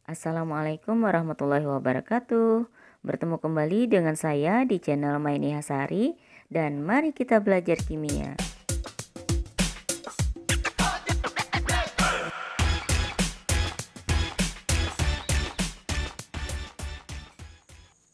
Assalamualaikum warahmatullahi wabarakatuh. Bertemu kembali dengan saya di channel Maini Hasari dan mari kita belajar kimia.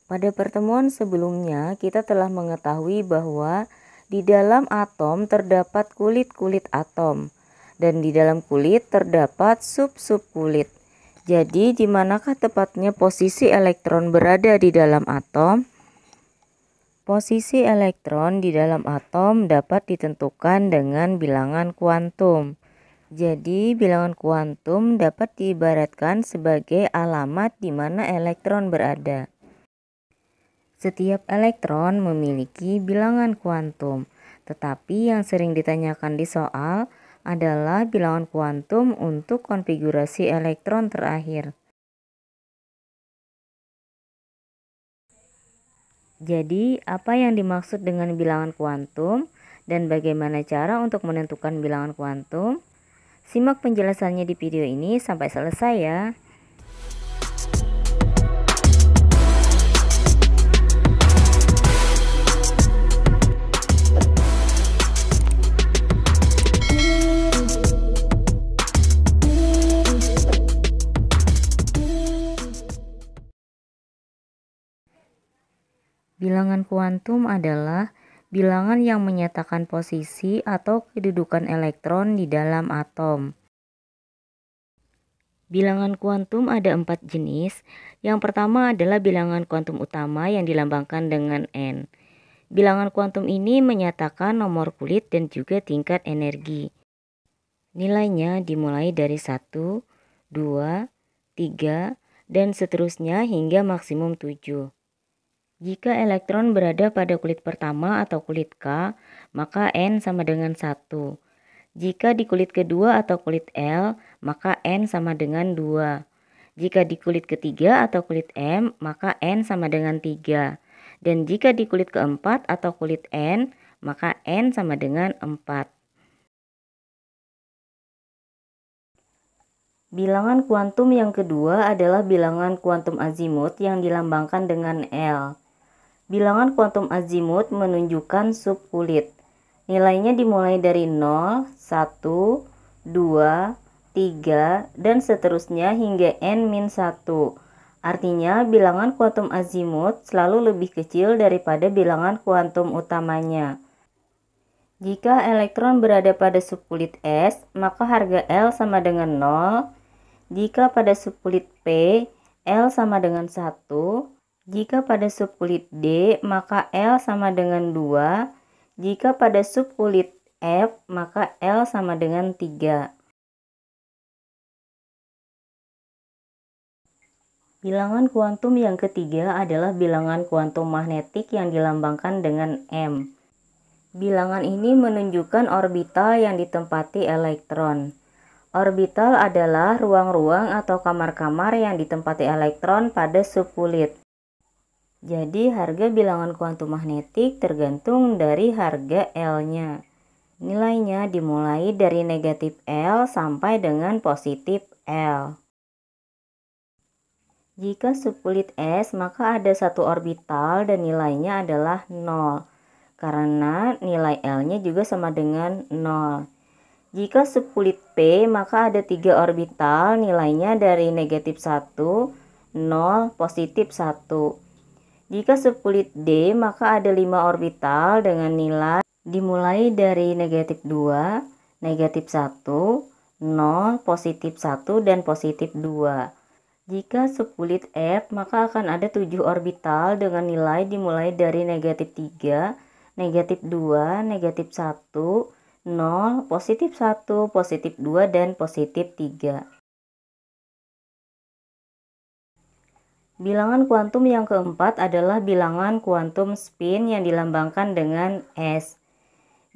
Pada pertemuan sebelumnya kita telah mengetahui bahwa di dalam atom terdapat kulit-kulit atom dan di dalam kulit terdapat sub-sub kulit. Jadi di manakah tepatnya posisi elektron berada di dalam atom? Posisi elektron di dalam atom dapat ditentukan dengan bilangan kuantum. Jadi bilangan kuantum dapat diibaratkan sebagai alamat di mana elektron berada. Setiap elektron memiliki bilangan kuantum, tetapi yang sering ditanyakan di soal adalah bilangan kuantum untuk konfigurasi elektron terakhir. Jadi, apa yang dimaksud dengan bilangan kuantum dan bagaimana cara untuk menentukan bilangan kuantum? Simak penjelasannya di video ini sampai selesai ya. Bilangan kuantum adalah bilangan yang menyatakan posisi atau kedudukan elektron di dalam atom. Bilangan kuantum ada 4 jenis. Yang pertama adalah bilangan kuantum utama yang dilambangkan dengan N. Bilangan kuantum ini menyatakan nomor kulit dan juga tingkat energi. Nilainya dimulai dari 1, 2, 3, dan seterusnya hingga maksimum 7. Jika elektron berada pada kulit pertama atau kulit K, maka N sama dengan 1. Jika di kulit kedua atau kulit L, maka N sama dengan 2. Jika di kulit ketiga atau kulit M, maka N sama dengan 3. Dan jika di kulit keempat atau kulit N, maka N sama dengan 4. Bilangan kuantum yang kedua adalah bilangan kuantum azimut yang dilambangkan dengan L. Bilangan kuantum azimut menunjukkan subkulit. Nilainya dimulai dari 0, 1, 2, 3, dan seterusnya hingga N-1. Artinya bilangan kuantum azimut selalu lebih kecil daripada bilangan kuantum utamanya. Jika elektron berada pada subkulit S, maka harga L sama dengan 0. Jika pada subkulit P, L sama dengan 1. Jika pada subkulit D, maka L sama dengan 2. Jika pada subkulit F, maka L sama dengan 3. Bilangan kuantum yang ketiga adalah bilangan kuantum magnetik yang dilambangkan dengan M. Bilangan ini menunjukkan orbital yang ditempati elektron. Orbital adalah ruang-ruang atau kamar-kamar yang ditempati elektron pada subkulit. Jadi harga bilangan kuantum magnetik tergantung dari harga L-nya. Nilainya dimulai dari negatif L sampai dengan positif L. Jika subkulit S, maka ada satu orbital dan nilainya adalah 0. Karena nilai L-nya juga sama dengan 0. Jika subkulit P, maka ada 3 orbital, nilainya dari negatif 1, 0, positif 1. Jika subkulit D, maka ada 5 orbital dengan nilai dimulai dari negatif 2, negatif 1, 0, positif 1, dan positif 2. Jika subkulit F, maka akan ada 7 orbital dengan nilai dimulai dari negatif 3, negatif 2, negatif 1, 0, positif 1, positif 2, dan positif 3. Bilangan kuantum yang keempat adalah bilangan kuantum spin yang dilambangkan dengan S.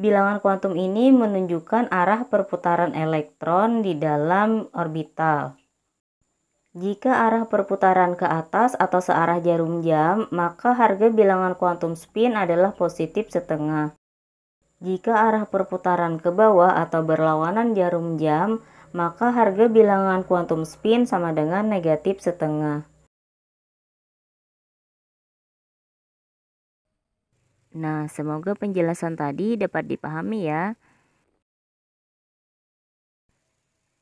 Bilangan kuantum ini menunjukkan arah perputaran elektron di dalam orbital. Jika arah perputaran ke atas atau searah jarum jam, maka harga bilangan kuantum spin adalah positif setengah. Jika arah perputaran ke bawah atau berlawanan jarum jam, maka harga bilangan kuantum spin sama dengan negatif setengah. Nah, semoga penjelasan tadi dapat dipahami ya.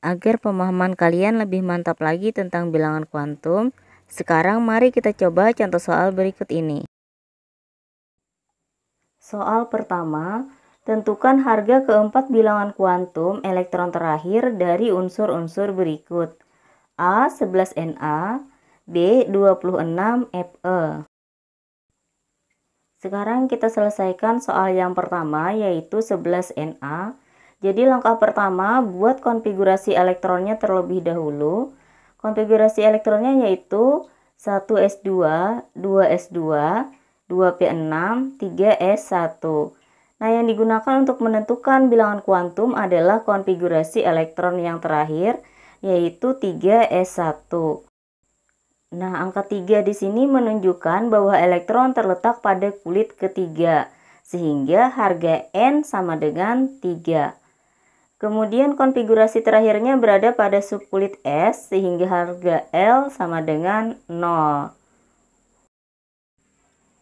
Agar pemahaman kalian lebih mantap lagi tentang bilangan kuantum, sekarang mari kita coba contoh soal berikut ini. Soal pertama, tentukan harga keempat bilangan kuantum elektron terakhir dari unsur-unsur berikut. A 11 Na, B 26 Fe. Sekarang kita selesaikan soal yang pertama, yaitu 11 Na. Jadi langkah pertama, buat konfigurasi elektronnya terlebih dahulu. Konfigurasi elektronnya yaitu 1s2, 2s2, 2p6, 3s1. Nah, yang digunakan untuk menentukan bilangan kuantum adalah konfigurasi elektron yang terakhir, yaitu 3s1. Nah, angka 3 di sini menunjukkan bahwa elektron terletak pada kulit ketiga, sehingga harga N sama dengan 3. Kemudian konfigurasi terakhirnya berada pada subkulit S, sehingga harga L sama dengan 0.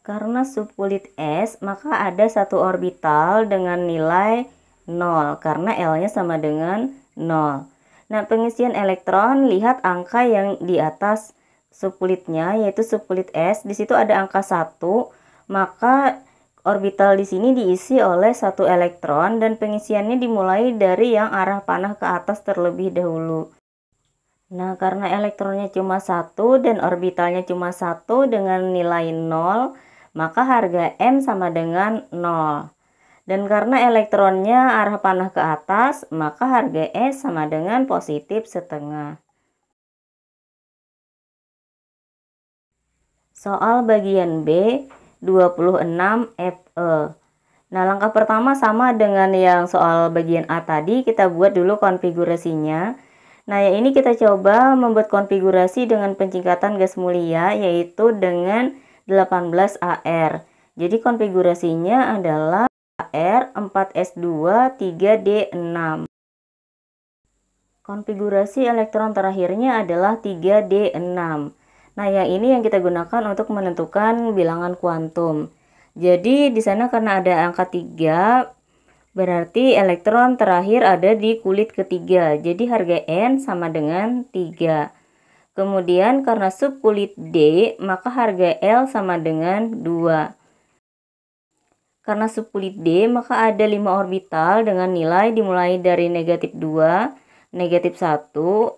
Karena subkulit S, maka ada satu orbital dengan nilai 0, karena L-nya sama dengan 0. Nah, pengisian elektron, lihat angka yang di atas subkulitnya, yaitu subkulit S. Di situ ada angka 1, maka orbital di sini diisi oleh satu elektron dan pengisiannya dimulai dari yang arah panah ke atas terlebih dahulu. Nah, karena elektronnya cuma satu dan orbitalnya cuma satu dengan nilai 0, maka harga M sama dengan 0. Dan karena elektronnya arah panah ke atas, maka harga S sama dengan positif setengah. Soal bagian B, 26 Fe. Nah, langkah pertama sama dengan yang soal bagian A tadi, kita buat dulu konfigurasinya. Nah, yang ini kita coba membuat konfigurasi dengan pencingkatan gas mulia, yaitu dengan 18 AR. Jadi konfigurasinya adalah AR 4s2 3d6. Konfigurasi elektron terakhirnya adalah 3d6. Nah, yang ini yang kita gunakan untuk menentukan bilangan kuantum. Jadi, di sana karena ada angka 3, berarti elektron terakhir ada di kulit ketiga. Jadi, harga N sama dengan 3. Kemudian, karena subkulit D, maka harga L sama dengan 2. Karena subkulit D, maka ada 5 orbital dengan nilai dimulai dari negatif 2, negatif 1, 0,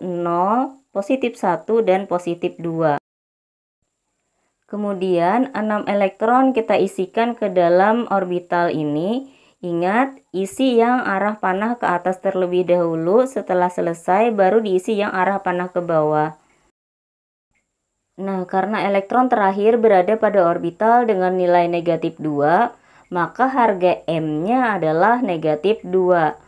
positif 1, dan positif 2. Kemudian 6 elektron kita isikan ke dalam orbital ini. Ingat, isi yang arah panah ke atas terlebih dahulu, setelah selesai baru diisi yang arah panah ke bawah. Nah, karena elektron terakhir berada pada orbital dengan nilai negatif 2, maka harga M-nya adalah negatif 2.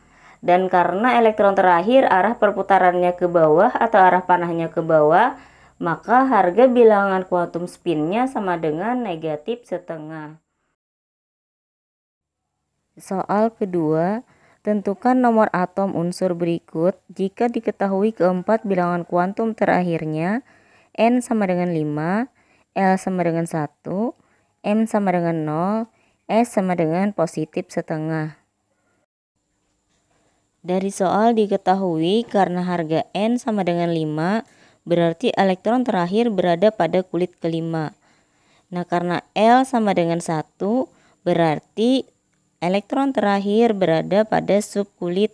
Dan karena elektron terakhir arah perputarannya ke bawah atau arah panahnya ke bawah, maka harga bilangan kuantum spinnya sama dengan negatif setengah. Soal kedua, tentukan nomor atom unsur berikut jika diketahui keempat bilangan kuantum terakhirnya N sama dengan 5, L sama dengan 1, M sama dengan 0, S sama dengan positif setengah. Dari soal diketahui karena harga N sama dengan 5, berarti elektron terakhir berada pada kulit kelima. Nah, karena L sama dengan 1, berarti elektron terakhir berada pada subkulit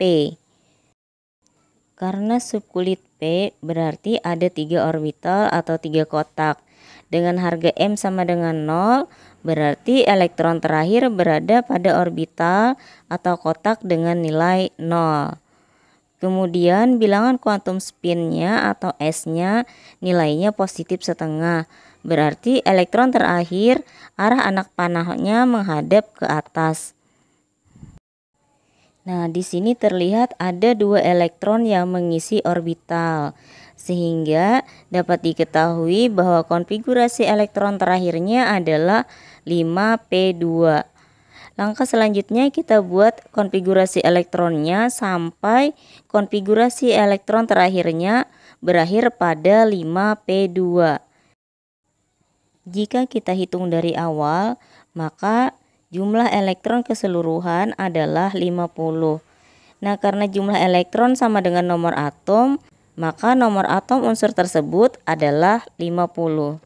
P. Karena subkulit P berarti ada 3 orbital atau 3 kotak. Dengan harga M sama dengan 0, berarti elektron terakhir berada pada orbital atau kotak dengan nilai 0. Kemudian bilangan kuantum spinnya atau S-nya nilainya positif setengah. Berarti elektron terakhir arah anak panahnya menghadap ke atas. Nah, di sini terlihat ada 2 elektron yang mengisi orbital. Sehingga dapat diketahui bahwa konfigurasi elektron terakhirnya adalah 5p2. Langkah selanjutnya kita buat konfigurasi elektronnya sampai konfigurasi elektron terakhirnya berakhir pada 5p2. Jika kita hitung dari awal, maka jumlah elektron keseluruhan adalah 50. Nah, karena jumlah elektron sama dengan nomor atom, maka nomor atom unsur tersebut adalah 50.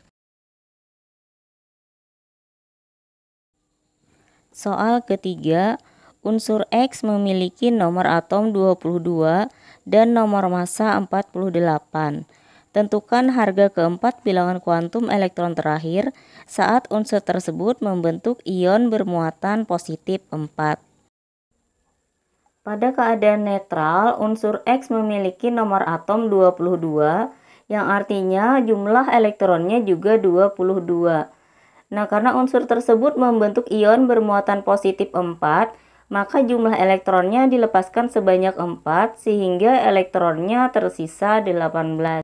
Soal ketiga, unsur X memiliki nomor atom 22 dan nomor massa 48. Tentukan harga keempat bilangan kuantum elektron terakhir saat unsur tersebut membentuk ion bermuatan positif 4. Pada keadaan netral, unsur X memiliki nomor atom 22, yang artinya jumlah elektronnya juga 22. Nah, karena unsur tersebut membentuk ion bermuatan positif 4, maka jumlah elektronnya dilepaskan sebanyak 4, sehingga elektronnya tersisa 18.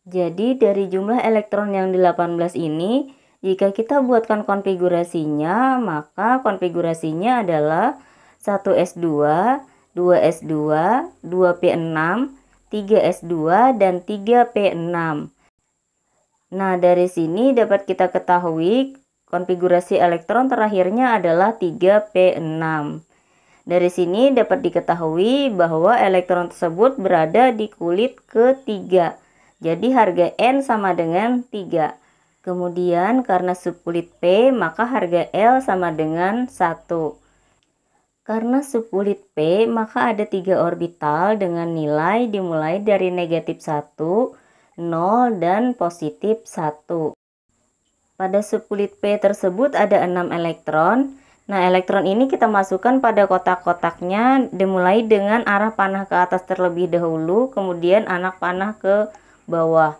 Jadi, dari jumlah elektron yang 18 ini, jika kita buatkan konfigurasinya, maka konfigurasinya adalah 1s2, 2s2, 2p6, 3s2, dan 3p6. Nah, dari sini dapat kita ketahui konfigurasi elektron terakhirnya adalah 3p6. Dari sini dapat diketahui bahwa elektron tersebut berada di kulit ketiga. Jadi harga N sama dengan 3. Kemudian karena subkulit P, maka harga L sama dengan 1. Karena subkulit P, maka ada 3 orbital dengan nilai dimulai dari negatif 1, 0, dan positif 1. Pada subkulit P tersebut ada 6 elektron. Nah, elektron ini kita masukkan pada kotak-kotaknya dimulai dengan arah panah ke atas terlebih dahulu, kemudian anak panah ke bawah.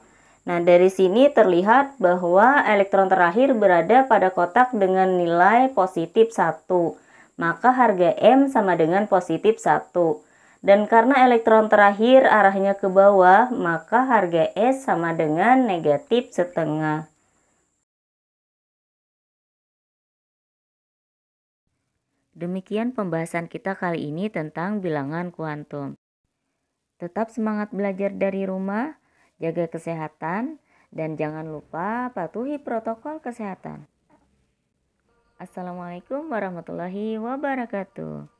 Nah, dari sini terlihat bahwa elektron terakhir berada pada kotak dengan nilai positif 1. Maka harga M sama dengan positif 1. Dan karena elektron terakhir arahnya ke bawah, maka harga S sama dengan negatif setengah. Demikian pembahasan kita kali ini tentang bilangan kuantum. Tetap semangat belajar dari rumah, jaga kesehatan, dan jangan lupa patuhi protokol kesehatan. Assalamualaikum warahmatullahi wabarakatuh.